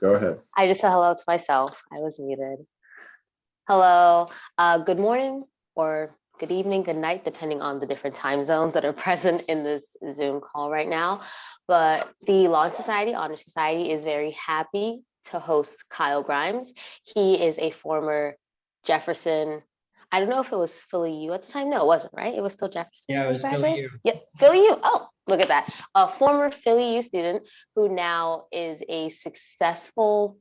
Go ahead. I just said hello to myself. I was muted. Hello. Good morning or good evening, good night, depending on the different time zones that are present in this Zoom call right now. But the Law and Society Honor Society is very happy to host Kyle Grimes. He is a former Jefferson. I don't know if it was Philly U at the time. No, it wasn't, right? It was still Jefferson Yeah, when it he was Philly graduated. U. Yep, Philly U. Oh, look at that. A former Philly U student who now is a successful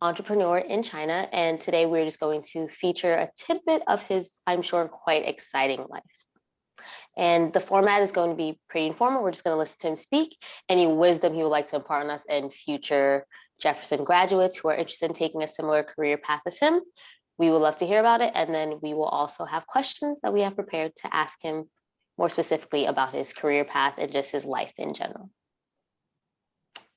entrepreneur in China. And today we're just going to feature a tidbit of his, I'm sure, quite exciting life. And the format is going to be pretty informal. We're just going to listen to him speak, any wisdom he would like to impart on us and future Jefferson graduates who are interested in taking a similar career path as him. We would love to hear about it. And then we will also have questions that we have prepared to ask him more specifically about his career path and just his life in general.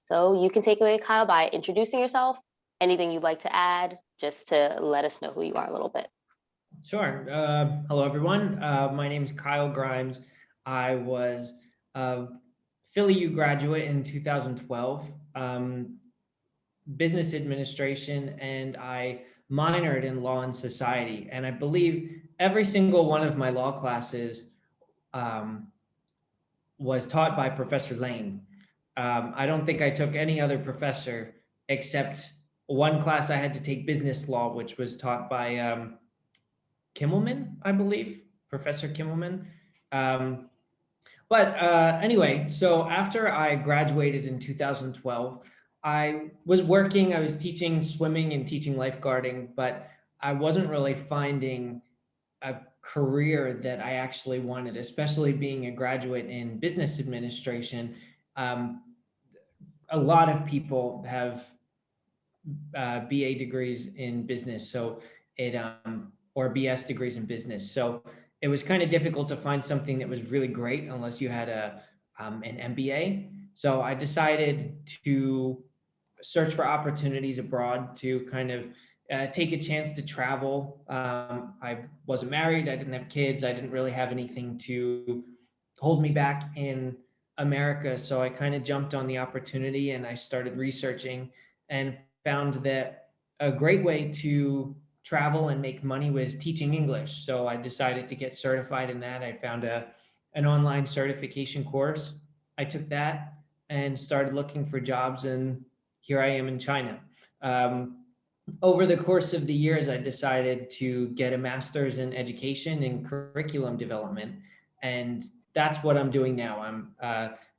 So you can take away, Kyle, by introducing yourself, anything you'd like to add, just to let us know who you are a little bit. Sure. Hello, everyone. My name is Kyle Grimes. I was a Philly U graduate in 2012, business administration, and I minored in law and society. And I believe every single one of my law classes um, was taught by Professor Lane. I don't think I took any other professor except one class I had to take business law, which was taught by Kimmelman, I believe, Professor Kimmelman. But anyway, so after I graduated in 2012, I was working, I was teaching swimming and teaching lifeguarding, but I wasn't really finding a career that I actually wanted, especially being a graduate in business administration. Um, a lot of people have BA degrees in business, so it or BS degrees in business. So it was kind of difficult to find something that was really great unless you had an MBA. So I decided to search for opportunities abroad to kind of take a chance to travel. I wasn't married, I didn't have kids, I didn't really have anything to hold me back in America. So I kind of jumped on the opportunity and I started researching and found that a great way to travel and make money was teaching English. So I decided to get certified in that. I found an online certification course. I took that and started looking for jobs, and here I am in China. Over the course of the years, I decided to get a master's in education and curriculum development. And that's what I'm doing now. I'm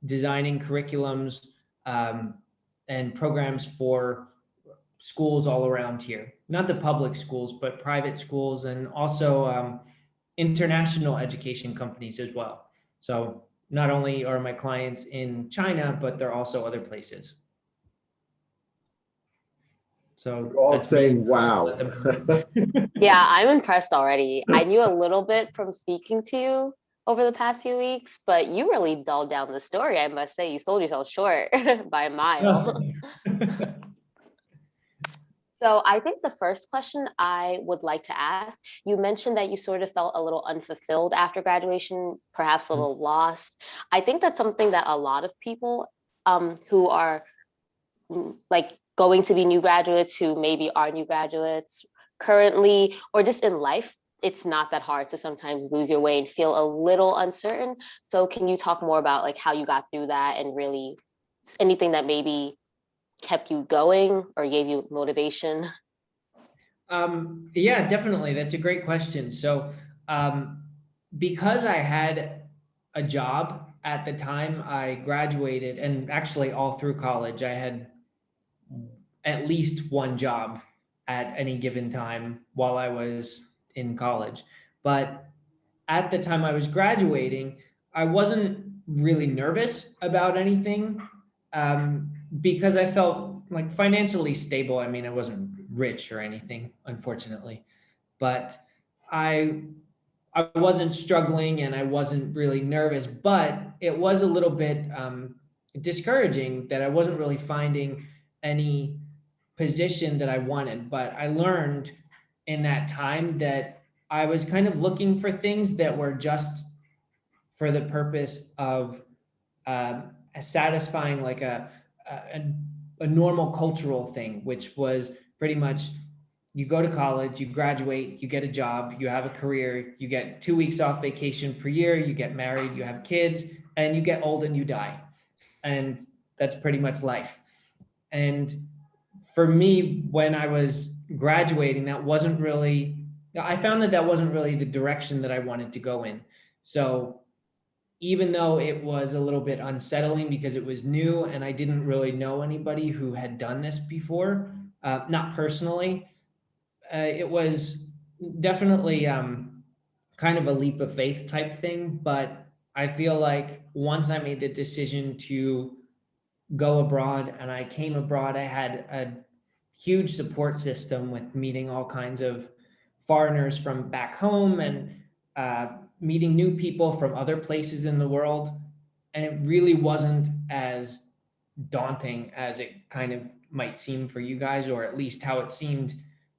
designing curriculums and programs for schools all around here, not the public schools, but private schools, and also international education companies as well. So not only are my clients in China, but they're also other places. So We're all that's saying, me. wow. Yeah, I'm impressed already. I knew a little bit from speaking to you over the past few weeks, but you really dulled down the story, I must say. You sold yourself short by a mile. So I think the first question I would like to ask, you mentioned that you sort of felt a little unfulfilled after graduation, perhaps a little lost. I think that's something that a lot of people who are like going to be new graduates, who maybe are new graduates currently, or just in life, it's not that hard to sometimes lose your way and feel a little uncertain. So can you talk more about like how you got through that and really anything that maybe kept you going or gave you motivation? Yeah, definitely. That's a great question. So, um, because I had a job at the time I graduated, and actually all through college, I had at least one job at any given time while I was in college. But at the time I was graduating, I wasn't really nervous about anything because I felt like financially stable. I mean, I wasn't rich or anything, unfortunately, but I I wasn't struggling and I wasn't really nervous, but it was a little bit discouraging that I wasn't really finding any position that I wanted. But I learned in that time that I was kind of looking for things that were just for the purpose of satisfying like a a normal cultural thing, which was pretty much you go to college, you graduate, you get a job, you have a career, you get 2 weeks off vacation per year, you get married, you have kids, and you get old and you die. And that's pretty much life. And for me, when I was graduating, that wasn't really, I found that that wasn't really the direction that I wanted to go in. So even though it was a little bit unsettling because it was new and I didn't really know anybody who had done this before, not personally, it was definitely kind of a leap of faith type thing. But I feel like once I made the decision to go abroad and I came abroad, I had a huge support system with meeting all kinds of foreigners from back home and meeting new people from other places in the world. And it really wasn't as daunting as it kind of might seem for you guys, or at least how it seemed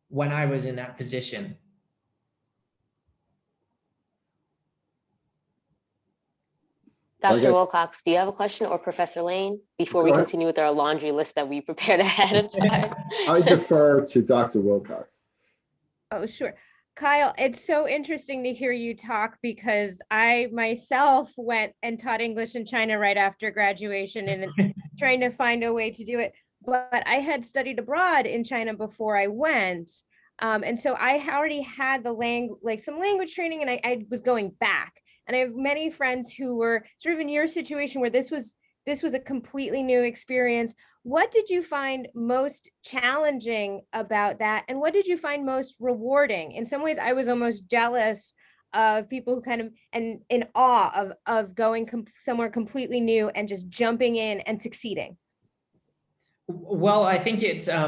when I was in that position. Dr. Okay, Wilcox, do you have a question, or Professor Lane, before we go ahead. continue with our laundry list that we prepared ahead of time? I defer to Dr. Wilcox. Oh, sure. Kyle, it's so interesting to hear you talk because I myself went and taught English in China right after graduation and trying to find a way to do it. But I had studied abroad in China before I went. And so I already had some language training, and I was going back. And I have many friends who were sort of in your situation where this was a completely new experience. What did you find most challenging about that? And what did you find most rewarding? In some ways, I was almost jealous of people who kind of, and in awe of going somewhere completely new and just jumping in and succeeding. Well, I think it's, I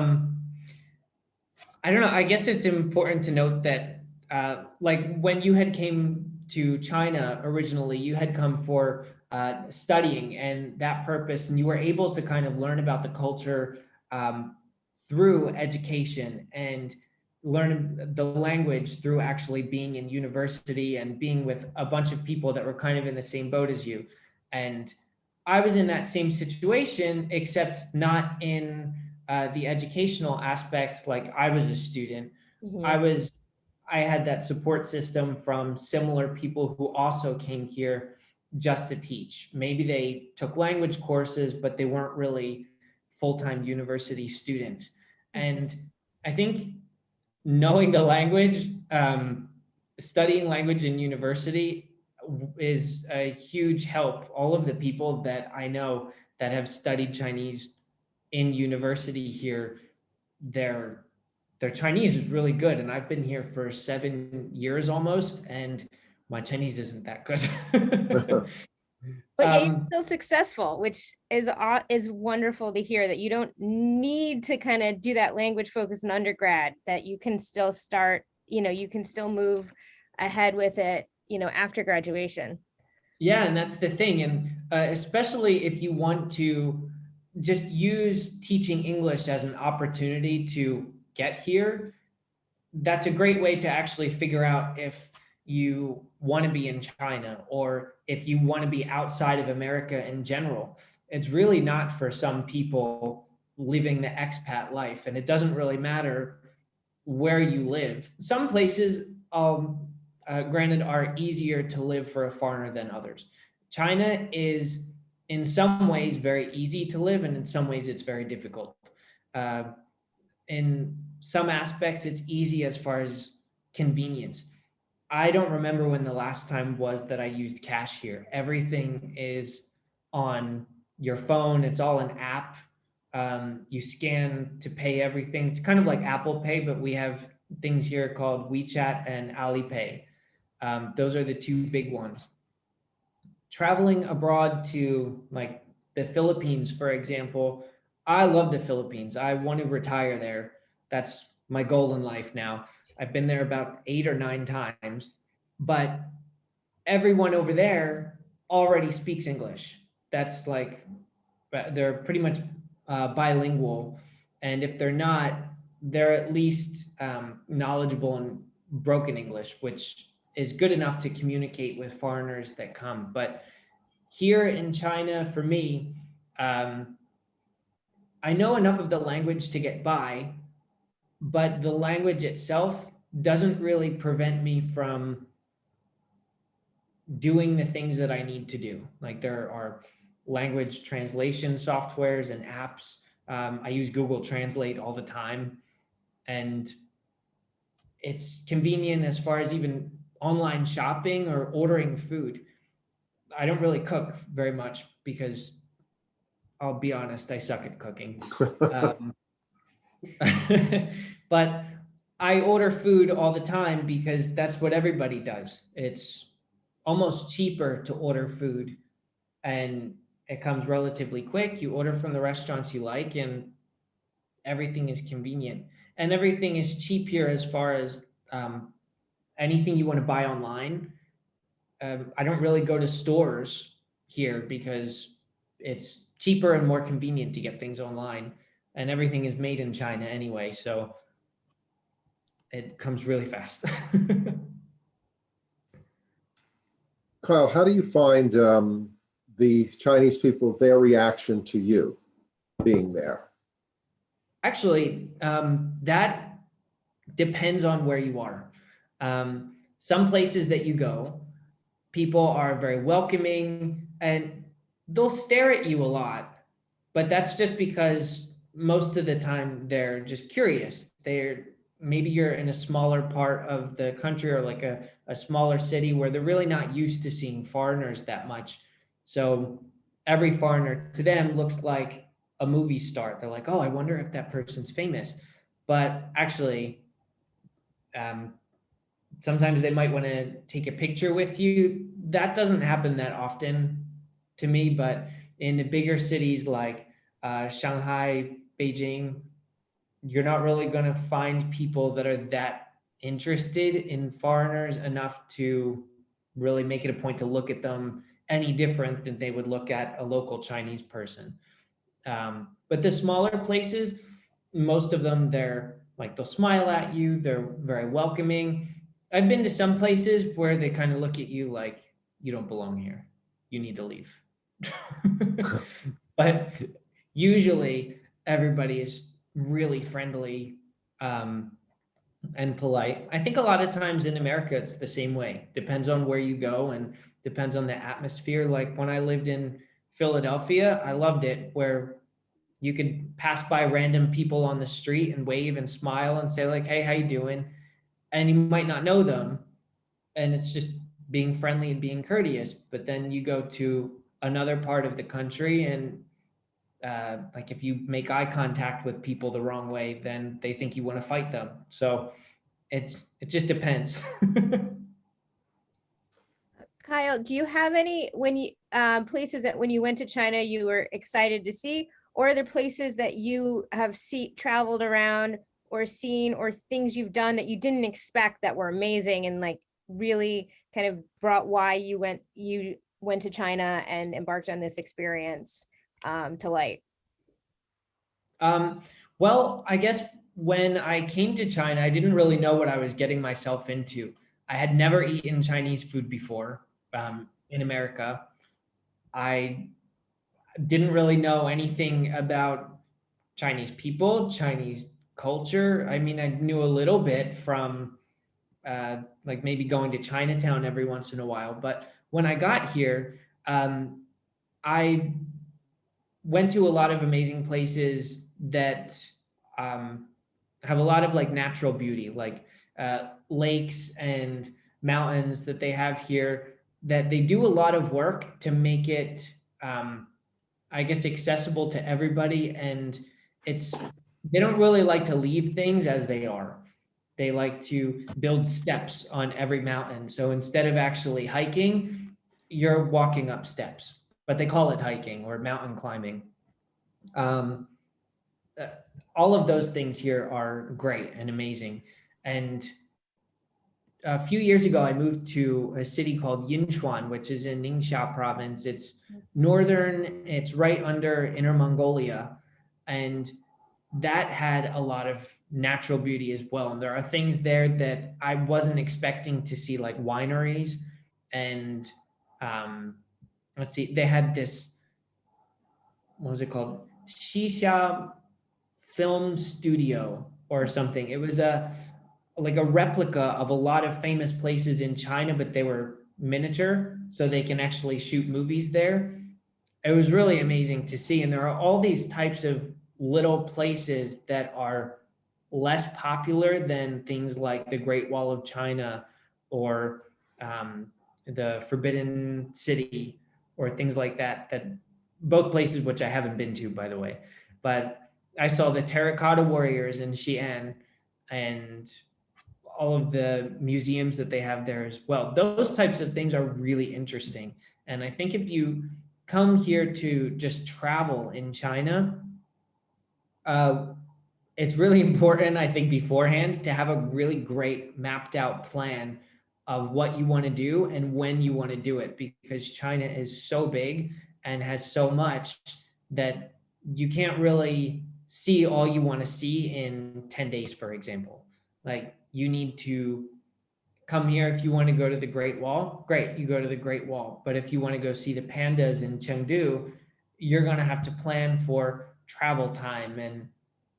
don't know, I guess it's important to note that like when you had came to China originally, you had come for studying and that purpose, and you were able to kind of learn about the culture through education and learn the language through actually being in university and being with a bunch of people that were kind of in the same boat as you. And I was in that same situation, except not in the educational aspects. Like I was a student. Mm-hmm. I had that support system from similar people who also came here just to teach. Maybe they took language courses, but they weren't really full-time university students. And I think knowing the language, studying language in university is a huge help. All of the people that I know that have studied Chinese in university here, their Chinese is really good. And I've been here for 7 years almost, and my Chinese isn't that good. But yet you're still successful, which is wonderful to hear, that you don't need to kind of do that language focus in undergrad, that you can still start, you can still move ahead with it, after graduation. Yeah, and that's the thing. And especially if you want to just use teaching English as an opportunity to get here, that's a great way to actually figure out if you want to be in China or if you want to be outside of America in general. It's really not for some people living the expat life, and it doesn't really matter where you live. Some places, granted, are easier to live for a foreigner than others. China is in some ways very easy to live, and in some ways it's very difficult. In some aspects, it's easy as far as convenience. I don't remember when the last time was that I used cash here. Everything is on your phone. It's all an app. You scan to pay everything. It's kind of like Apple Pay, but we have things here called WeChat and Alipay. Those are the two big ones. Traveling abroad to like the Philippines, for example, I love the Philippines. I want to retire there. That's my goal in life now. I've been there about 8 or 9 times, but everyone over there already speaks English. That's like, they're pretty much bilingual. And if they're not, they're at least knowledgeable in broken English, which is good enough to communicate with foreigners that come. But here in China, for me, I know enough of the language to get by, but the language itself doesn't really prevent me from doing the things that I need to do. Like there are language translation softwares and apps. I use Google Translate all the time, and it's convenient as far as even online shopping or ordering food. I don't really cook very much because I'll be honest, I suck at cooking. Um, but I order food all the time because that's what everybody does. It's almost cheaper to order food, and it comes relatively quick. You order from the restaurants you like, and everything is convenient. And everything is cheap here as far as anything you want to buy online. I don't really go to stores here because it's cheaper and more convenient to get things online. And everything is made in China anyway, so it comes really fast. Kyle, how do you find the Chinese people, their reaction to you being there? Actually, that depends on where you are. Some places that you go, people are very welcoming and they'll stare at you a lot, but that's just because most of the time they're just curious. Maybe you're in a smaller part of the country or like a smaller city where they're really not used to seeing foreigners that much. So every foreigner to them looks like a movie star. They're like, oh, I wonder if that person's famous. But actually, sometimes they might want to take a picture with you. That doesn't happen that often to me, but in the bigger cities like Shanghai, Beijing, you're not really going to find people that are that interested in foreigners enough to really make it a point to look at them any different than they would look at a local Chinese person. But the smaller places, most of them, they'll smile at you. They're very welcoming. I've been to some places where they kind of look at you like you don't belong here. You need to leave. But usually everybody is really friendly and polite. I think a lot of times in America, it's the same way. Depends on where you go and depends on the atmosphere. Like when I lived in Philadelphia, I loved it where you could pass by random people on the street and wave and smile and say like, hey, how you doing? And you might not know them. And it's just being friendly and being courteous. But then you go to another part of the country and like if you make eye contact with people the wrong way, then they think you want to fight them. So it just depends. Kyle, do you have any places that when you went to China you were excited to see, or are there places that you have traveled around or seen, or things you've done that you didn't expect that were amazing and like really kind of brought why you went to China and embarked on this experience to light? Well, I guess when I came to China, I didn't really know what I was getting myself into. I had never eaten Chinese food before in America. I didn't really know anything about Chinese people, Chinese culture. I mean, I knew a little bit from like maybe going to Chinatown every once in a while. But when I got here, I went to a lot of amazing places that have a lot of like natural beauty, like lakes and mountains that they have here, that they do a lot of work to make it, I guess, accessible to everybody. And they don't really like to leave things as they are. They like to build steps on every mountain. So instead of actually hiking, you're walking up steps, but they call it hiking or mountain climbing. All of those things here are great and amazing. And a few years ago, I moved to a city called Yinchuan, which is in Ningxia province. It's northern, it's right under Inner Mongolia. And that had a lot of natural beauty as well. And there are things there that I wasn't expecting to see, like wineries. And let's see, they had this, what was it called? Shisha film studio or something. It was like a replica of a lot of famous places in China, but they were miniature, so they can actually shoot movies there. It was really amazing to see. And there are all these types of little places that are less popular than things like the Great Wall of China or the Forbidden City or things like that, that both places which I haven't been to, by the way. But I saw the Terracotta Warriors in Xi'an and all of the museums that they have there as well. Those types of things are really interesting. And I think if you come here to just travel in China, it's really important, I think, beforehand to have a really great mapped out plan of what you want to do and when you want to do it, because China is so big and has so much that you can't really see all you want to see in 10 days, for example. Like, you need to come here. If you want to go to the Great Wall, great, you go to the Great Wall. But if you want to go see the pandas in Chengdu, you're going to have to plan for travel time and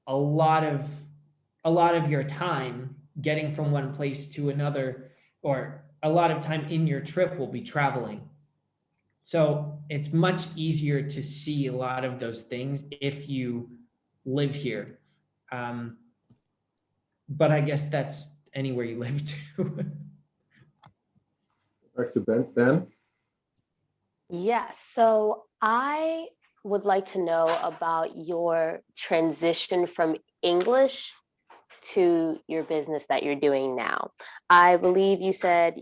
a lot of your time getting from one place to another, or a lot of time in your trip will be traveling. So it's much easier to see a lot of those things if you live here. But I guess that's anywhere you live too. Back to Ben. Yes. So I would like to know about your transition from English to your business that you're doing now. I believe you said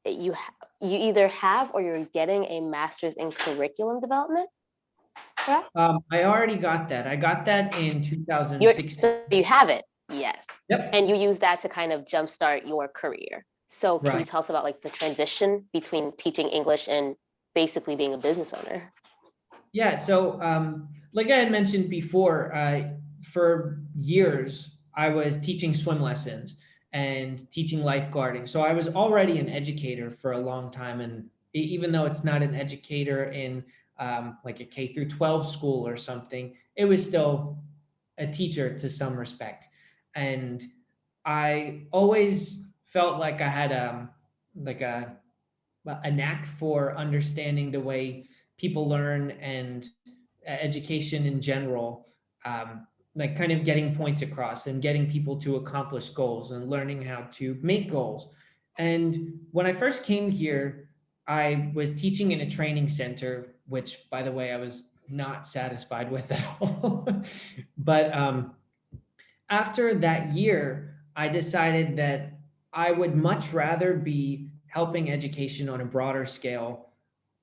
you either have or you're getting a master's in curriculum development. Correct? I already got that. I got that in 2016. So you have it, yes. Yep. And you use that to kind of jumpstart your career. So can you tell us about like the transition between teaching English and basically being a business owner? Yeah, so like I had mentioned before, for years, I was teaching swim lessons and teaching lifeguarding. So I was already an educator for a long time. And even though it's not an educator in like a K through 12 school or something, it was still a teacher to some respect. And I always felt like I had like a knack for understanding the way people learn and education in general, like kind of getting points across and getting people to accomplish goals and learning how to make goals. And when I first came here, I was teaching in a training center, which, by the way, I was not satisfied with at all. But after that year, I decided that I would much rather be helping education on a broader scale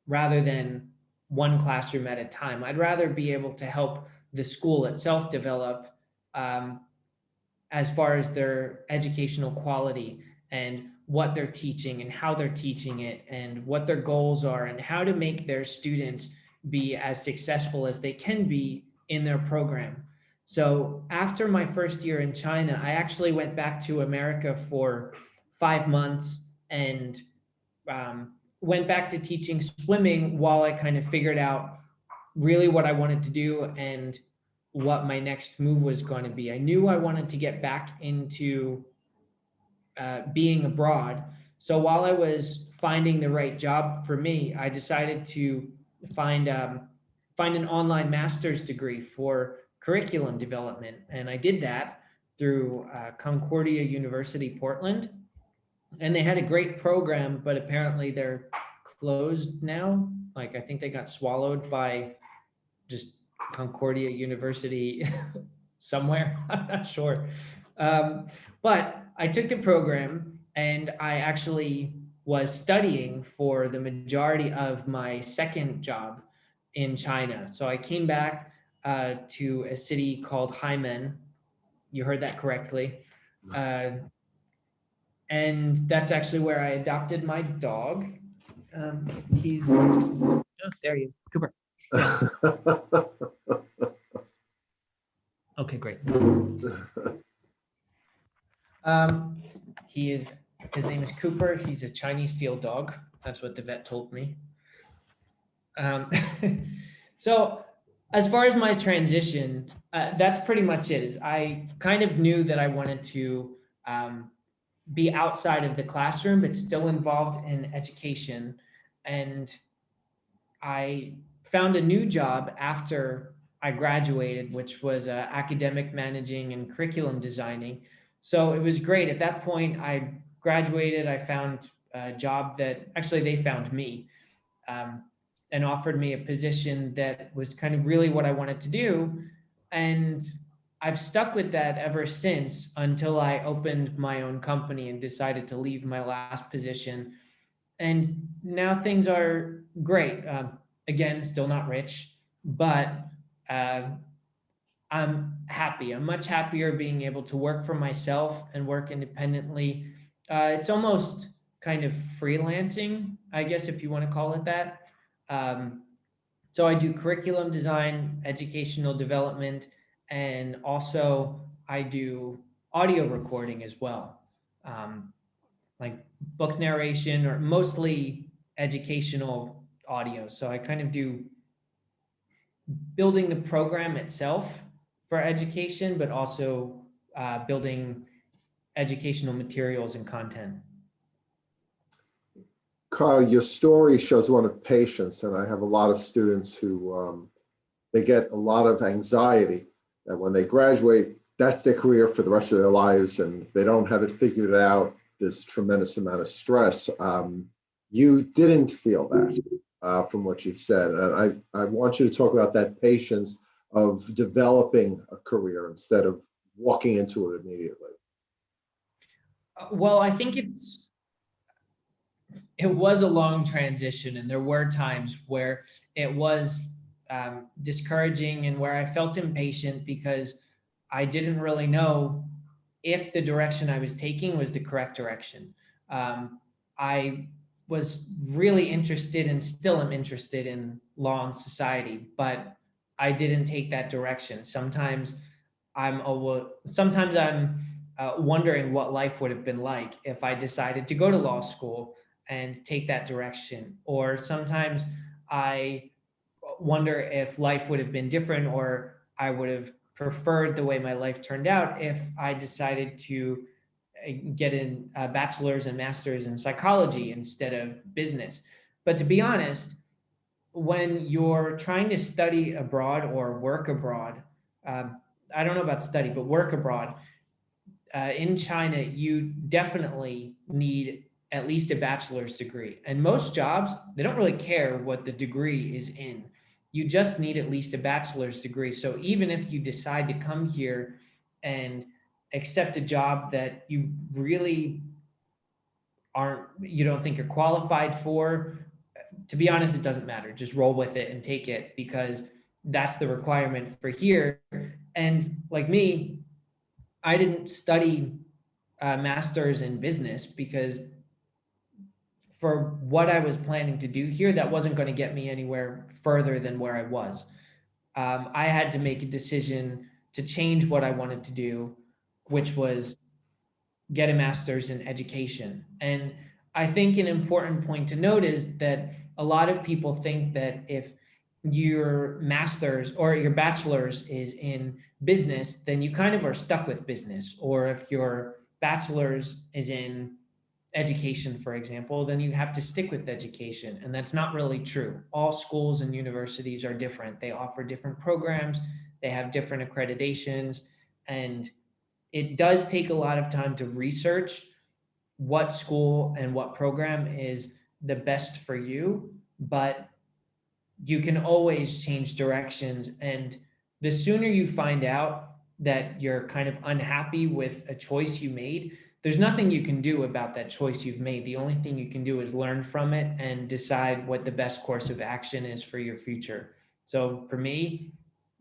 rather than one classroom at a time. I'd rather be able to help the school itself develop as far as their educational quality and what they're teaching and how they're teaching it and what their goals are and how to make their students be as successful as they can be in their program. So after my first year in China, I actually went back to America for 5 months and went back to teaching swimming while I kind of figured out really what I wanted to do and what my next move was going to be. I knew I wanted to get back into being abroad. So while I was finding the right job for me, I decided to find an online master's degree for curriculum development. And I did that through Concordia University, Portland. And they had a great program, but apparently they're closed now. Like, I think they got swallowed by just Concordia University somewhere. I'm not sure. But I took the program and I actually was studying for the majority of my second job in China. So I came back to a city called Haimen. You heard that correctly. And that's actually where I adopted my dog. He's, oh, there he is, Cooper. Yeah. Okay, great. His name is Cooper. He's a Chinese field dog. That's what the vet told me. So As far as my transition, that's pretty much it. Is I kind of knew that I wanted to be outside of the classroom, but still involved in education. And I found a new job after I graduated, which was academic managing and curriculum designing. So it was great. At that point, I graduated. I found a job that actually they found me, um, and offered me a position that was kind of really what I wanted to do. And I've stuck with that ever since until I opened my own company and decided to leave my last position. And now things are great. Again, still not rich, but uh, I'm happy. I'm much happier being able to work for myself and work independently. It's almost kind of freelancing, I guess, if you want to call it that. Um, so I do curriculum design, educational development, and also I do audio recording as well, like book narration or mostly educational audio. So I kind of do building the program itself for education, but also building educational materials and content. Kyle, your story shows one of patience, and I have a lot of students who they get a lot of anxiety that when they graduate, that's their career for the rest of their lives, and if they don't have it figured out, there's tremendous amount of stress. You didn't feel that from what you've said, and I want you to talk about that patience of developing a career instead of walking into it immediately. Well, I think it was a long transition, and there were times where it was discouraging and where I felt impatient because I didn't really know if the direction I was taking was the correct direction. I was really interested and still am interested in law and society, but I didn't take that direction. Sometimes I'm wondering what life would have been like if I decided to go to law school and take that direction. Or sometimes I wonder if life would have been different, or I would have preferred the way my life turned out if I decided to get in a bachelor's and master's in psychology instead of business. But to be honest, when you're trying to study abroad or work abroad, I don't know about study, but work abroad, in China, you definitely need at least a bachelor's degree. And most jobs, they don't really care what the degree is in. You just need at least a bachelor's degree. So even if you decide to come here and accept a job that you really you don't think you're qualified for, to be honest, it doesn't matter. Just roll with it and take it because that's the requirement for here. And like me, I didn't study a master's in business because for what I was planning to do here, that wasn't going to get me anywhere further than where I was. I had to make a decision to change what I wanted to do, which was get a master's in education. And I think an important point to note is that a lot of people think that if your master's or your bachelor's is in business, then you kind of are stuck with business. Or if your bachelor's is in education, for example, then you have to stick with education. And that's not really true. All schools and universities are different. They offer different programs, they have different accreditations, and it does take a lot of time to research what school and what program is the best for you, but you can always change directions. And the sooner you find out that you're kind of unhappy with a choice you made, there's nothing you can do about that choice you've made. The only thing you can do is learn from it and decide what the best course of action is for your future. So for me,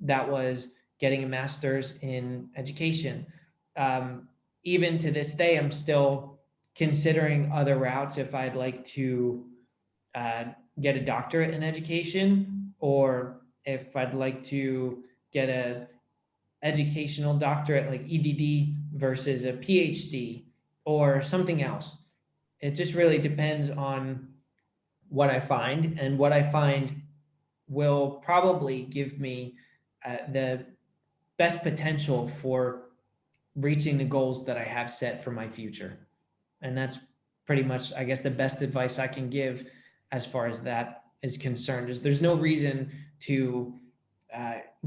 that was getting a master's in education. Even to this day, I'm still considering other routes if I'd like to uh, get a doctorate in education, or if I'd like to get a educational doctorate like EDD versus a PhD or something else. It just really depends on what I find, and what I find will probably give me the best potential for reaching the goals that I have set for my future. And that's pretty much, I guess, the best advice I can give as far as that is concerned. Is there's no reason to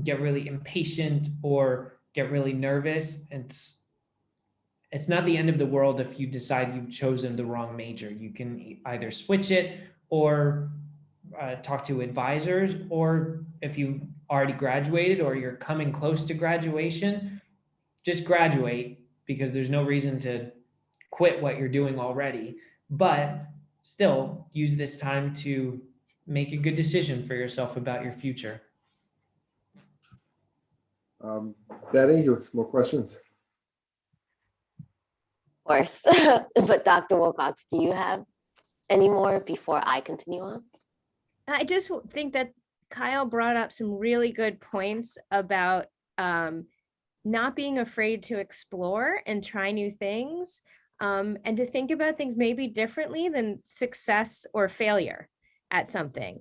get really impatient or get really nervous. It's not the end of the world if you decide you've chosen the wrong major. You can either switch it or talk to advisors, or if you've already graduated or you're coming close to graduation, just graduate, because there's no reason to quit what you're doing already. But still use this time to make a good decision for yourself about your future. Betty, you have more questions? Of course. But Dr. Wilcox, do you have any more before I continue on? I just think that Kyle brought up some really good points about not being afraid to explore and try new things, and to think about things maybe differently than success or failure at something.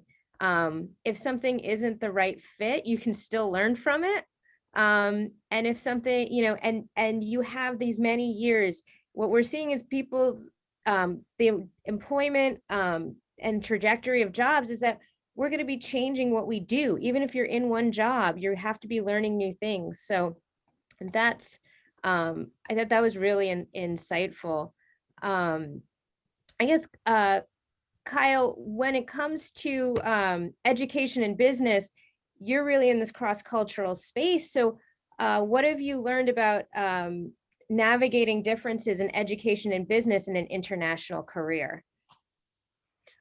If something isn't the right fit, you can still learn from it. And if something, and you have these many years, what we're seeing is people's, the employment and trajectory of jobs is that we're going to be changing what we do. Even if you're in one job, you have to be learning new things. So that's, I thought that was really insightful. I guess, Kyle, when it comes to education and business, you're really in this cross-cultural space. So what have you learned about navigating differences in education and business in an international career?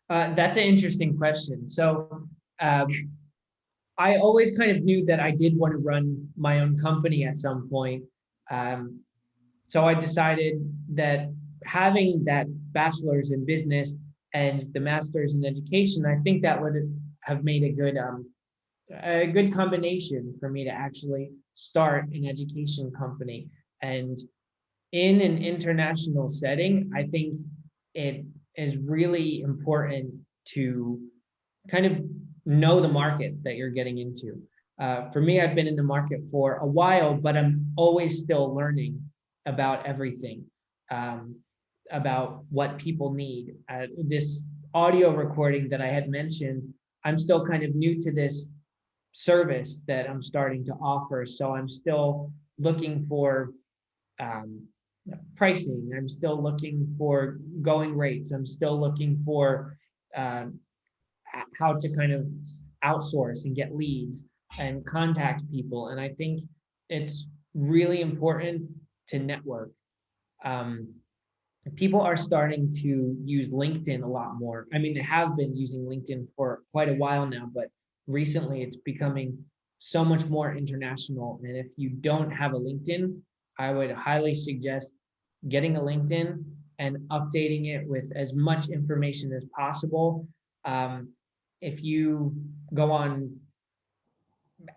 That's an interesting question. So I always kind of knew that I did want to run my own company at some point. So I decided that having that bachelor's in business and the master's in education, I think that would have made a good combination for me to actually start an education company. And in an international setting, I think it is really important to kind of know the market that you're getting into. For me, I've been in the market for a while, but I'm always still learning about everything, about what people need. This audio recording that I had mentioned, I'm still kind of new to this service that I'm starting to offer. So I'm still looking for pricing. I'm still looking for going rates. I'm still looking for how to kind of outsource and get leads and contact people. And I think it's really important to network. People are starting to use LinkedIn a lot more. I mean, they have been using LinkedIn for quite a while now, but recently it's becoming so much more international. And if you don't have a LinkedIn, I would highly suggest getting a LinkedIn and updating it with as much information as possible. If you go on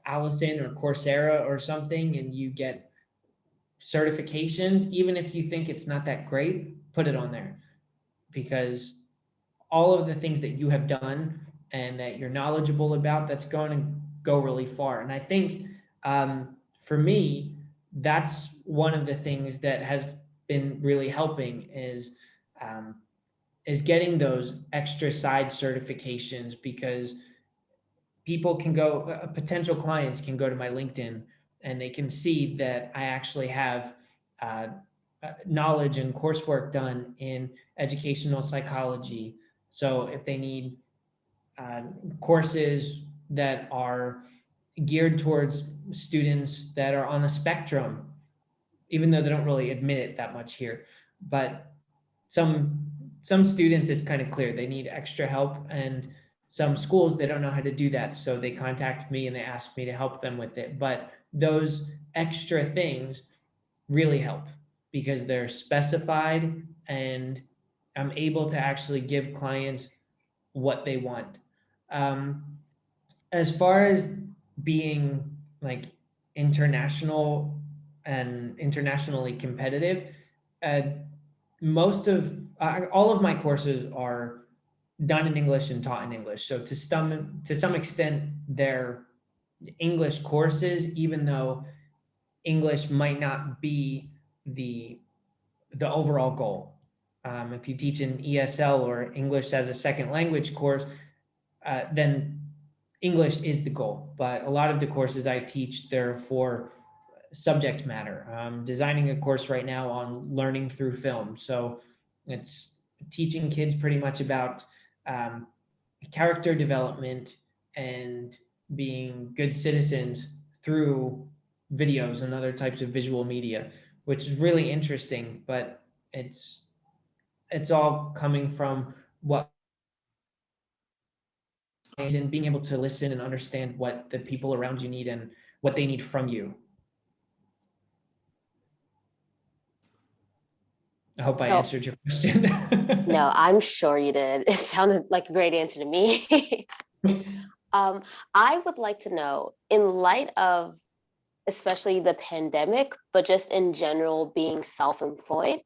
Allison or Coursera or something and you get certifications, even if you think it's not that great, put it on there, because all of the things that you have done and that you're knowledgeable about, that's going to go really far. And I think for me, that's one of the things that has been really helping is getting those extra side certifications, because people can go, potential clients can go to my LinkedIn and they can see that I actually have knowledge and coursework done in educational psychology. So if they need courses that are geared towards students that are on a spectrum, even though they don't really admit it that much here, but some students, it's kind of clear they need extra help, and some schools, they don't know how to do that. So they contact me and they ask me to help them with it. But those extra things really help because they're specified and I'm able to actually give clients what they want. As far as being like international and internationally competitive, most of all of my courses are done in English and taught in English. So to some extent, they're English courses, even though English might not be the overall goal. If you teach an ESL or English as a second language course, then English is the goal. But a lot of the courses I teach, they're for subject matter. I'm designing a course right now on learning through film. So it's teaching kids pretty much about character development and being good citizens through videos and other types of visual media, which is really interesting, but it's all coming from what and being able to listen and understand what the people around you need and what they need from you. I hope I No. answered your question. No, I'm sure you did. It sounded like a great answer to me. I would like to know, in light of especially the pandemic, but just in general being self-employed,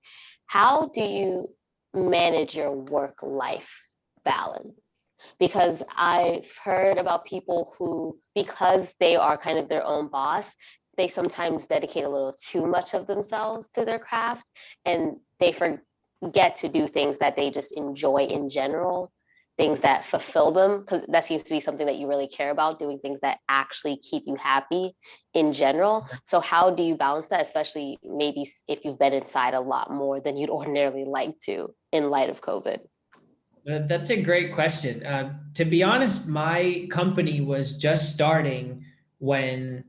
how do you manage your work-life balance? Because I've heard about people who, because they are kind of their own boss, they sometimes dedicate a little too much of themselves to their craft and they forget to do things that they just enjoy in general, things that fulfill them, because that seems to be something that you really care about, doing things that actually keep you happy in general. So how do you balance that, especially maybe if you've been inside a lot more than you'd ordinarily like to in light of COVID? That's a great question. To be honest, my company was just starting when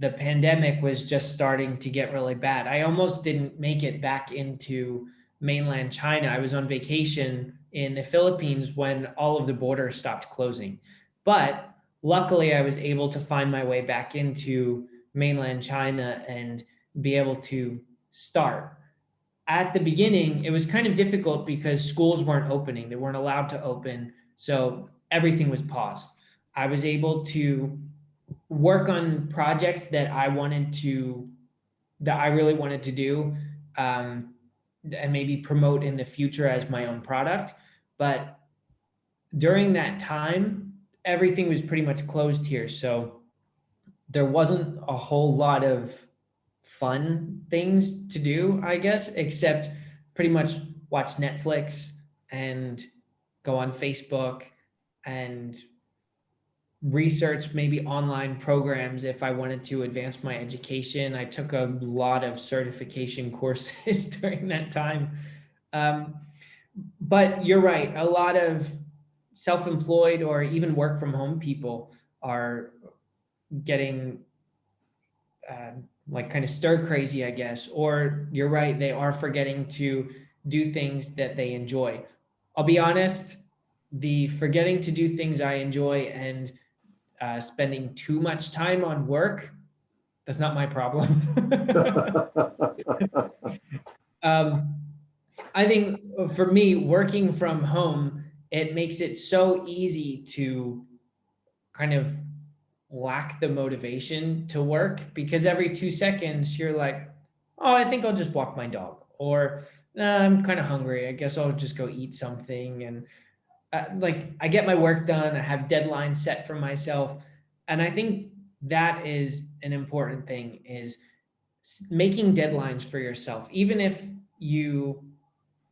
the pandemic was just starting to get really bad. I almost didn't make it back into mainland China. I was on vacation in the Philippines when all of the borders stopped closing. But luckily, I was able to find my way back into mainland China and be able to start. At the beginning, it was kind of difficult because schools weren't opening. They weren't allowed to open. So everything was paused. I was able to work on projects that I really wanted to do, and maybe promote in the future as my own product. But during that time, everything was pretty much closed here. So there wasn't a whole lot of fun things to do, I guess, except pretty much watch Netflix and go on Facebook and research maybe online programs if I wanted to advance my education. I took a lot of certification courses during that time. But you're right, a lot of self-employed or even work from home people are getting like kind of stir crazy, I guess. Or you're right, they are forgetting to do things that they enjoy. I'll be honest, the forgetting to do things I enjoy and spending too much time on work, that's not my problem. I think for me, working from home, it makes it so easy to kind of lack the motivation to work because every 2 seconds you're like, oh, I think I'll just walk my dog, or I'm kind of hungry. I guess I'll just go eat something. And like I get my work done. I have deadlines set for myself. And I think that is an important thing, is making deadlines for yourself. Even if you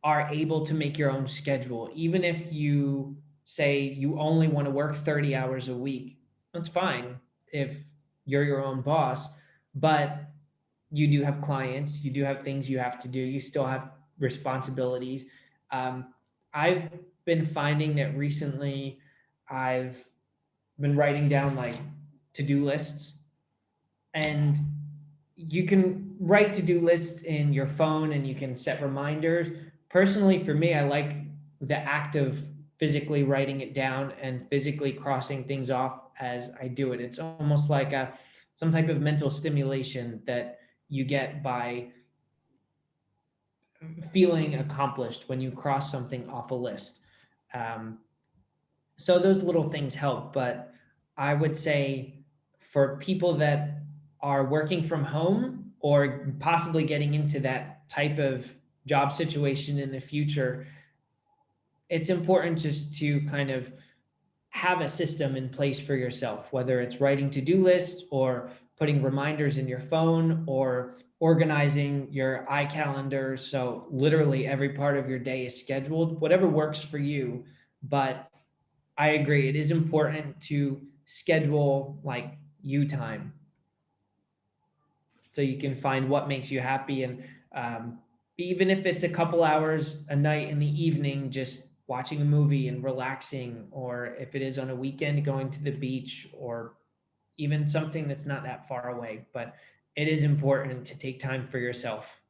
are able to make your own schedule, even if you say you only want to work 30 hours a week, that's fine if you're your own boss, but you do have clients, you do have things you have to do, you still have responsibilities. I've been finding that recently I've been writing down like to-do lists, and you can write to-do lists in your phone and you can set reminders. Personally, for me, I like the act of physically writing it down and physically crossing things off as I do it. It's almost like some type of mental stimulation that you get by feeling accomplished when you cross something off a list. So those little things help, but I would say for people that are working from home or possibly getting into that type of job situation in the future, it's important just to kind of have a system in place for yourself, whether it's writing to-do lists or putting reminders in your phone or organizing your iCalendar. So literally every part of your day is scheduled, whatever works for you. But I agree, it is important to schedule like you time so you can find what makes you happy. And even if it's a couple hours a night in the evening, just watching a movie and relaxing, or if it is on a weekend, going to the beach, or even something that's not that far away. But it is important to take time for yourself.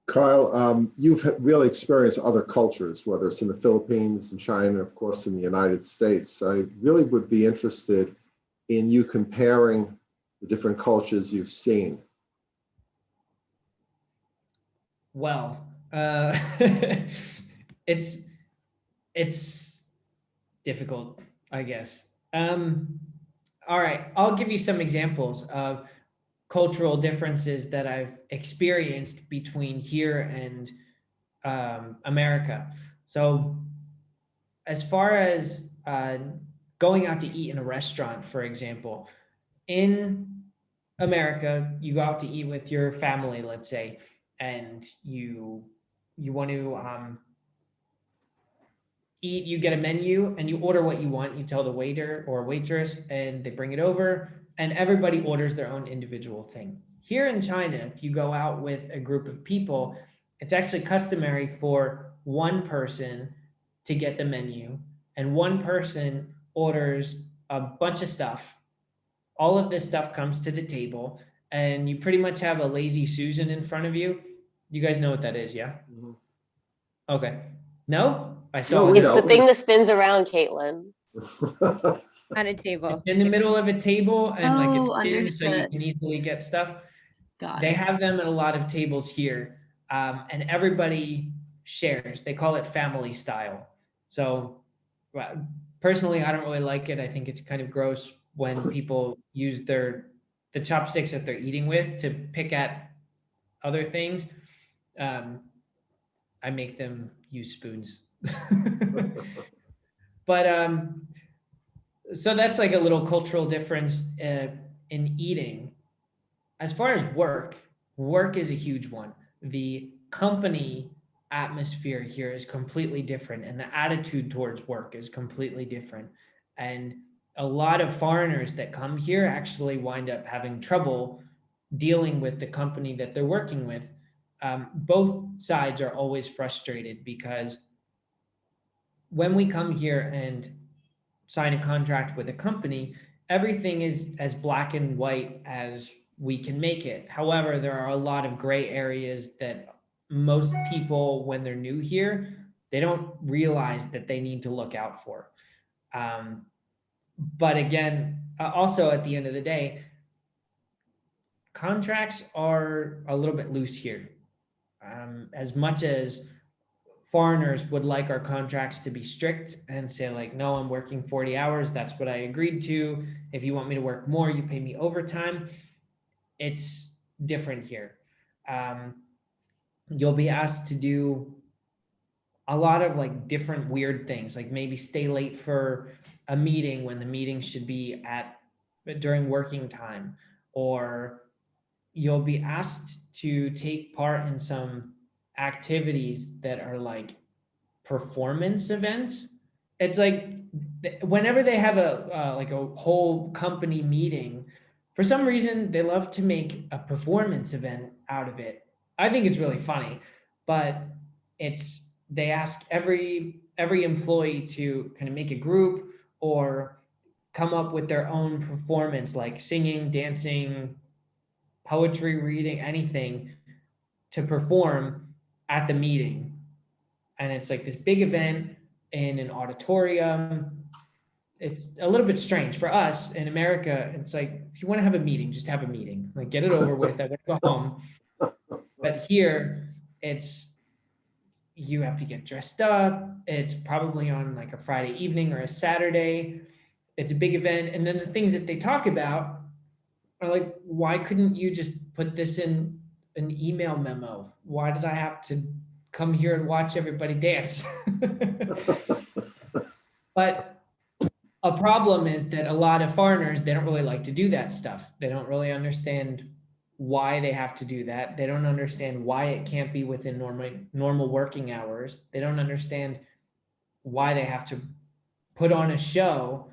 Kyle, you've really experienced other cultures, whether it's in the Philippines and China, of course, in the United States. I really would be interested in you comparing the different cultures you've seen. Well, it's difficult, I guess. All right, I'll give you some examples of cultural differences that I've experienced between here and America. So as far as going out to eat in a restaurant, for example, in America, you go out to eat with your family, let's say, and you want to eat, you get a menu and you order what you want. You tell the waiter or waitress and they bring it over and everybody orders their own individual thing. Here in China, if you go out with a group of people, it's actually customary for one person to get the menu and one person orders a bunch of stuff. All of this stuff comes to the table and you pretty much have a lazy Susan in front of you. You guys know what that is, yeah? Mm-hmm. Okay. No? I saw No, we it. It's know. the thing that spins around, Caitlin. On a table. In the middle of a table and like it's Oh, thin so you understood. can easily get stuff. Got They it. have them at a lot of tables here, and everybody shares. They call it family style. So personally, I don't really like it. I think it's kind of gross when people use the chopsticks that they're eating with to pick at other things. I make them use spoons. But so that's like a little cultural difference in eating. As far as work is a huge one. The company atmosphere here is completely different and the attitude towards work is completely different. And a lot of foreigners that come here actually wind up having trouble dealing with the company that they're working with. Both sides are always frustrated because when we come here and sign a contract with a company, everything is as black and white as we can make it. However, there are a lot of gray areas that most people, when they're new here, they don't realize that they need to look out for. But again, also at the end of the day, contracts are a little bit loose here. As much as foreigners would like our contracts to be strict and say like, no, I'm working 40 hours. That's what I agreed to. If you want me to work more, you pay me overtime. It's different here. You'll be asked to do a lot of like different weird things, like maybe stay late for a meeting when the meeting should be during working time, or you'll be asked to take part in some activities that are like performance events. It's like whenever they have a like a whole company meeting, for some reason they love to make a performance event out of it. I think it's really funny, but they ask every employee to kind of make a group or come up with their own performance, like singing, dancing, poetry reading, anything to perform at the meeting. And it's like this big event in an auditorium. It's a little bit strange for us in America. It's like, if you want to have a meeting, just have a meeting, like get it over with. I want to go home. But here you have to get dressed up. It's probably on like a Friday evening or a Saturday. It's a big event. And then the things that they talk about are like, why couldn't you just put this in an email memo? Why did I have to come here and watch everybody dance. But a problem is that a lot of foreigners, they don't really like to do that stuff. They don't really understand why they have to do that. They don't understand why it can't be within normal working hours. They don't understand why they have to put on a show,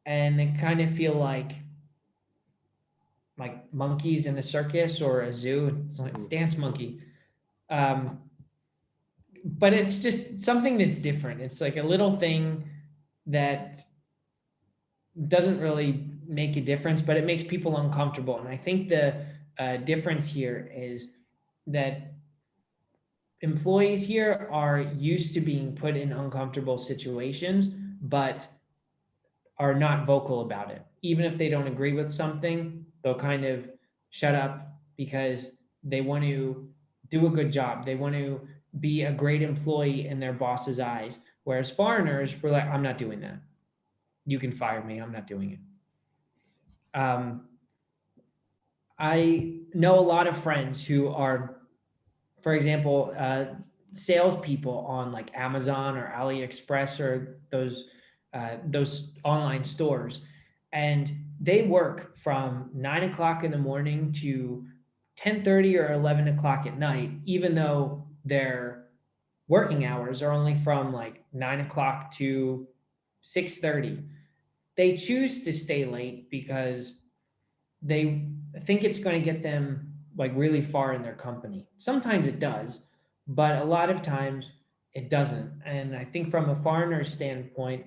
and they kind of feel like monkeys in a circus or a zoo. It's like dance monkey. But it's just something that's different. It's like a little thing that doesn't really make a difference, but it makes people uncomfortable. And I think the difference here is that employees here are used to being put in uncomfortable situations, but are not vocal about it. Even if they don't agree with something, they'll kind of shut up because they want to do a good job. They want to be a great employee in their boss's eyes. Whereas foreigners were like, I'm not doing that. You can fire me. I'm not doing it. I know a lot of friends who are, for example, salespeople on like Amazon or AliExpress or those online stores, and they work from 9 o'clock in the morning to 10:30 or 11 o'clock at night, even though their working hours are only from like 9 o'clock to 6:30. They choose to stay late because they think it's going to get them like really far in their company. Sometimes it does, but a lot of times it doesn't. And I think from a foreigner's standpoint,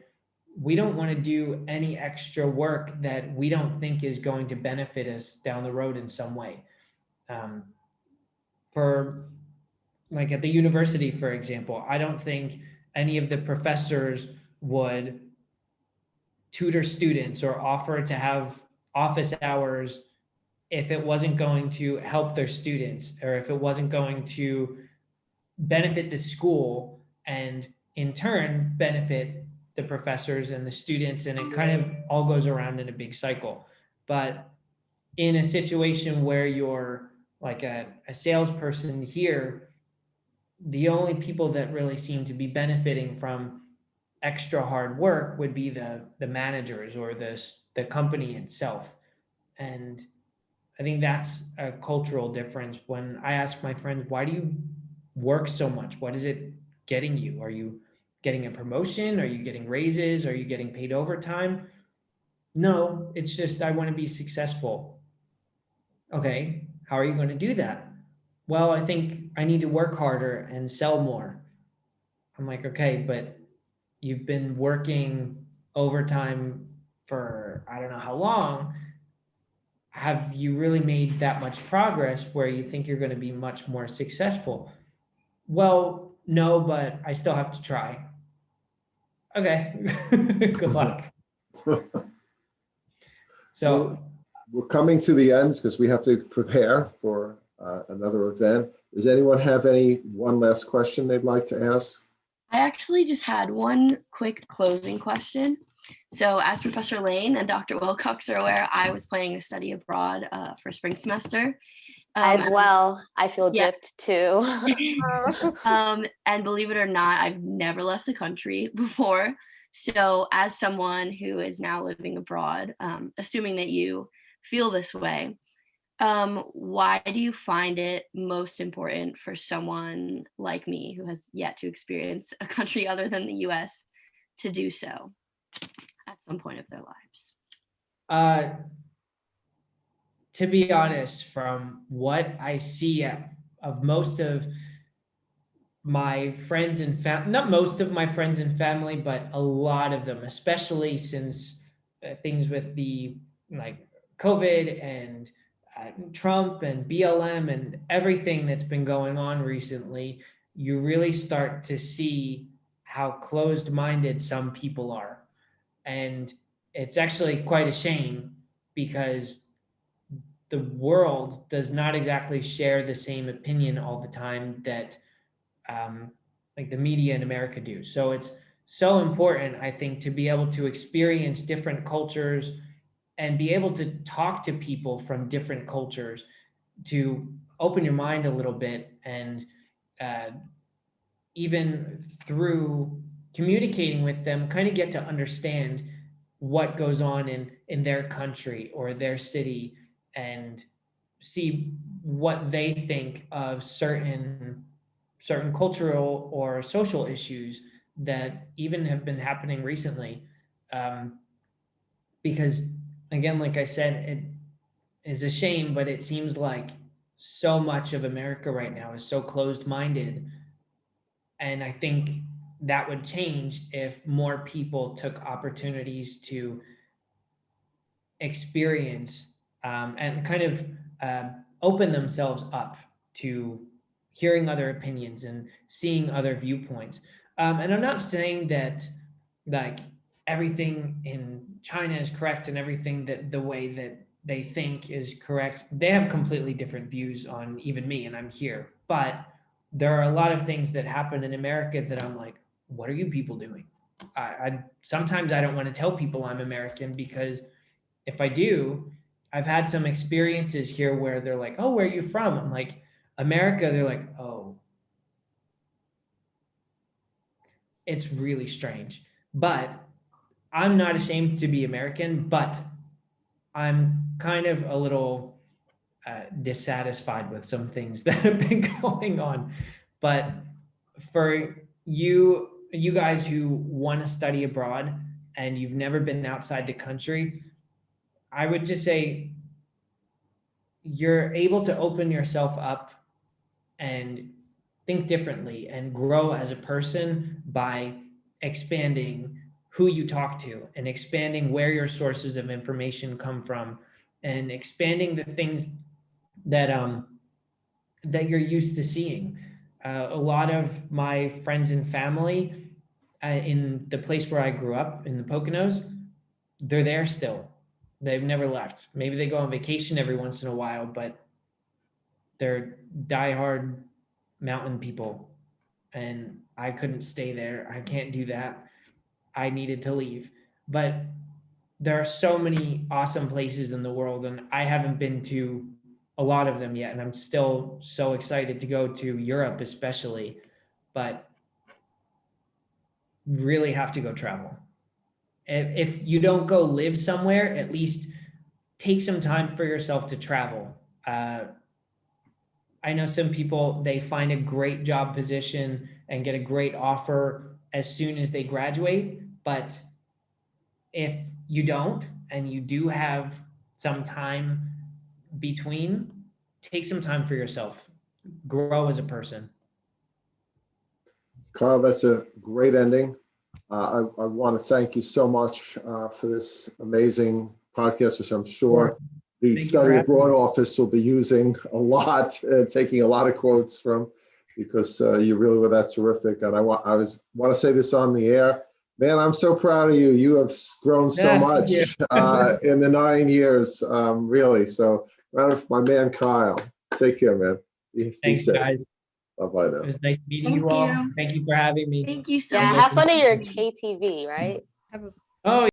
we don't want to do any extra work that we don't think is going to benefit us down the road in some way. For like at the university, for example, I don't think any of the professors would tutor students or offer to have office hours if it wasn't going to help their students, or if it wasn't going to benefit the school and in turn benefit the professors and the students, and it kind of all goes around in a big cycle. But in a situation where you're like a salesperson here, the only people that really seem to be benefiting from extra hard work would be the managers or the company itself. And I think that's a cultural difference. When I ask my friends, why do you work so much? What is it getting you? Are you getting a promotion? Are you getting raises? Are you getting paid overtime? No, it's just I want to be successful. Okay, how are you going to do that? Well, I think I need to work harder and sell more. I'm like, okay, but you've been working overtime for I don't know how long. Have you really made that much progress where you think you're going to be much more successful? Well, no, but I still have to try. Okay, good luck. So we're coming to the ends because we have to prepare for another event. Does anyone have one last question they'd like to ask? I actually just had one quick closing question. So as Professor Lane and Dr. Wilcox are aware, I was planning to study abroad for spring semester. As well, I feel gypped too. And believe it or not, I've never left the country before. So as someone who is now living abroad, assuming that you feel this way, why do you find it most important for someone like me who has yet to experience a country other than the US to do so at some point of their lives? To be honest, from what I see of most of my friends and family, not most of my friends and family, but a lot of them, especially since things with the like COVID and Trump and BLM and everything that's been going on recently, you really start to see how closed-minded some people are. And it's actually quite a shame because the world does not exactly share the same opinion all the time that like the media in America do. So it's so important, I think, to be able to experience different cultures and be able to talk to people from different cultures to open your mind a little bit and even through communicating with them, kind of get to understand what goes on in their country or their city, and see what they think of certain cultural or social issues that even have been happening recently. Because again, like I said, it is a shame, but it seems like so much of America right now is so closed-minded. And I think that would change if more people took opportunities to experience and kind of open themselves up to hearing other opinions and seeing other viewpoints. And I'm not saying that like everything in China is correct and everything that the way that they think is correct. They have completely different views on even me, and I'm here. But there are a lot of things that happen in America that I'm like, what are you people doing? I sometimes I don't want to tell people I'm American, because if I do, I've had some experiences here where they're like, oh, where are you from? I'm like, America. They're like, oh, it's really strange. But I'm not ashamed to be American, but I'm kind of a little dissatisfied with some things that have been going on. But for you guys who want to study abroad and you've never been outside the country, I would just say you're able to open yourself up and think differently and grow as a person by expanding who you talk to and expanding where your sources of information come from and expanding the things that that you're used to seeing. A lot of my friends and family in the place where I grew up in the Poconos, they're there still. They've never left. Maybe they go on vacation every once in a while, but they're diehard mountain people. And I couldn't stay there. I can't do that. I needed to leave. But there are so many awesome places in the world, and I haven't been to a lot of them yet. And I'm still so excited to go to Europe, especially. But really have to go travel. If you don't go live somewhere, at least take some time for yourself to travel. I know some people, they find a great job position and get a great offer as soon as they graduate. But if you don't, and you do have some time between, take some time for yourself, grow as a person. Kyle, that's a great ending. I want to thank you so much for this amazing podcast, which I'm sure the Thank you for study having abroad me. office will be using a lot, taking a lot of quotes from, because you really were that terrific. And I want to say this on the air. Man, I'm so proud of you. You have grown so Yeah, much thank you. in the 9 years, really. So, round of my man, Kyle. Take care, man. Be Thanks, safe. guys. Bye-bye It now. was nice meeting Thank you all. you. Thank you for having me. Thank you so Yeah, much. have fun at your KTV, right? Have a Oh,